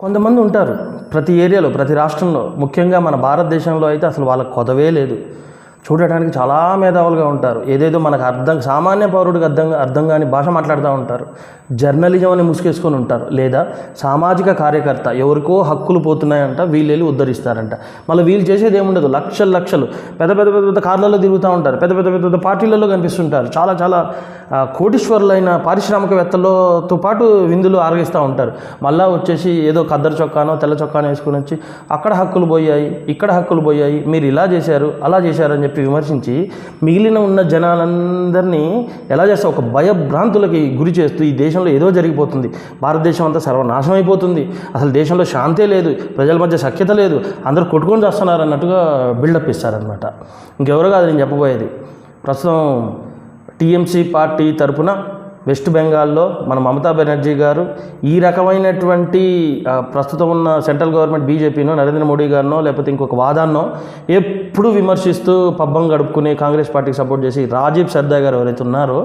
కొంతమంది ఉంటారు ప్రతి ఏరియాలో, ప్రతి రాష్ట్రంలో, ముఖ్యంగా మన భారతదేశంలో అయితే అసలు వాళ్ళకి కొదవే లేదు. చూడటానికి చాలా మేధావులుగా ఉంటారు. ఏదేదో మనకు సామాన్య పౌరుడికి అర్థం కాని భాష మాట్లాడుతూ ఉంటారు. జర్నలిజం అని ముసుగేసుకొని ఉంటారు. లేదా సామాజిక కార్యకర్త, ఎవరికో హక్కులు పోతున్నాయంట, వీళ్ళు వెళ్ళి ఉద్ధరిస్తారంట. మళ్ళీ వీళ్ళు చేసేది ఏముండదు, లక్షలు పెద్ద పెద్ద పెద్ద పెద్ద కార్లలో తిరుగుతూ ఉంటారు, పెద్ద పెద్ద పెద్ద పెద్ద పార్టీలలో కనిపిస్తుంటారు. చాలా చాలా కోటీశ్వరులైన పారిశ్రామికవేత్తలతో పాటు విందులు ఆరగిస్తూ ఉంటారు. మళ్ళీ వచ్చేసి ఏదో ఖద్దరు చొక్కానో తెల్ల చొక్కానో వేసుకుని వచ్చి అక్కడ హక్కులు పోయాయి, ఇక్కడ హక్కులు పోయాయి, మీరు ఇలా చేశారు అలా చేశారు అని చెప్పి విమర్శించి మిగిలిన ఉన్న జనాలందరినీ ఎలా చేస్తా ఒక భయభ్రాంతులకి గురి చేస్తూ ఈ దేశంలో ఏదో జరిగిపోతుంది, భారతదేశం అంతా సర్వనాశనం అయిపోతుంది, అసలు దేశంలో శాంతే లేదు, ప్రజల మధ్య సఖ్యత లేదు, అందరూ కొట్టుకొని చేస్తున్నారు అన్నట్టుగా బిల్డప్ ఇస్తారనమాట. ఇంకెవరో కాదు నేను చెప్పబోయేది. ప్రస్తుతం టీఎంసీ పార్టీ తరపున వెస్ట్ బెంగాల్లో మన మమతా బెనర్జీ గారు ఈ రకమైనటువంటి ప్రస్తుతం ఉన్న సెంట్రల్ గవర్నమెంట్ బీజేపీనో నరేంద్ర మోడీ గారినో లేకపోతే ఇంకొక వాదాన్నో ఎప్పుడు విమర్శిస్తూ పబ్బం గడుపుకుని కాంగ్రెస్ పార్టీకి సపోర్ట్ చేసి రాజీవ్ సర్దా గారు ఎవరైతే ఉన్నారో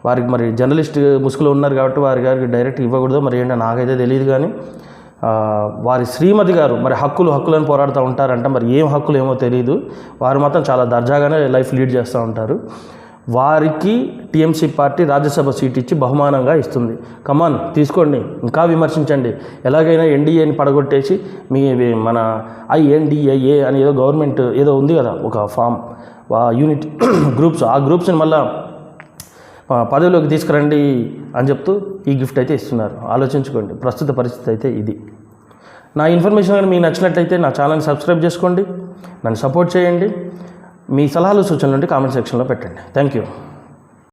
వారికి మరి జర్నలిస్ట్ ముసుగులో ఉన్నారు కాబట్టి వారి గారికి డైరెక్ట్ ఇవ్వకూడదు మరి ఏంటో నాకైతే తెలియదు. కానీ వారి శ్రీమతి గారు మరి హక్కులను పోరాడుతూ ఉంటారంట. మరి ఏం హక్కులు ఏమో తెలియదు. వారు మాత్రం చాలా దర్జాగానే లైఫ్ లీడ్ చేస్తూ ఉంటారు. వారికి టీఎంసీ పార్టీ రాజ్యసభ సీట్ ఇచ్చి బహుమానంగా ఇస్తుంది. కమాన్ తీసుకోండి, ఇంకా విమర్శించండి. ఎలాగైనా ఎన్డీఏని పడగొట్టేసి మన ఐఎన్డిఏఏ అని ఏదో గవర్నమెంట్ ఏదో ఉంది కదా ఒక ఫామ్ యూనిట్ గ్రూప్స్, ఆ గ్రూప్స్ని మళ్ళీ పదవిలోకి తీసుకురండి అని చెప్తూ ఈ గిఫ్ట్ అయితే ఇస్తున్నారు. ఆలోచించుకోండి. ప్రస్తుత పరిస్థితి అయితే ఇది. నా ఇన్ఫర్మేషన్ కానీ మీకు నచ్చినట్లయితే నా ఛానల్ని సబ్స్క్రైబ్ చేసుకోండి, నన్ను సపోర్ట్ చేయండి. మీ సలహాలు సూచనలు ఉంటే కామెంట్ సెక్షన్లో పెట్టండి. Thank you.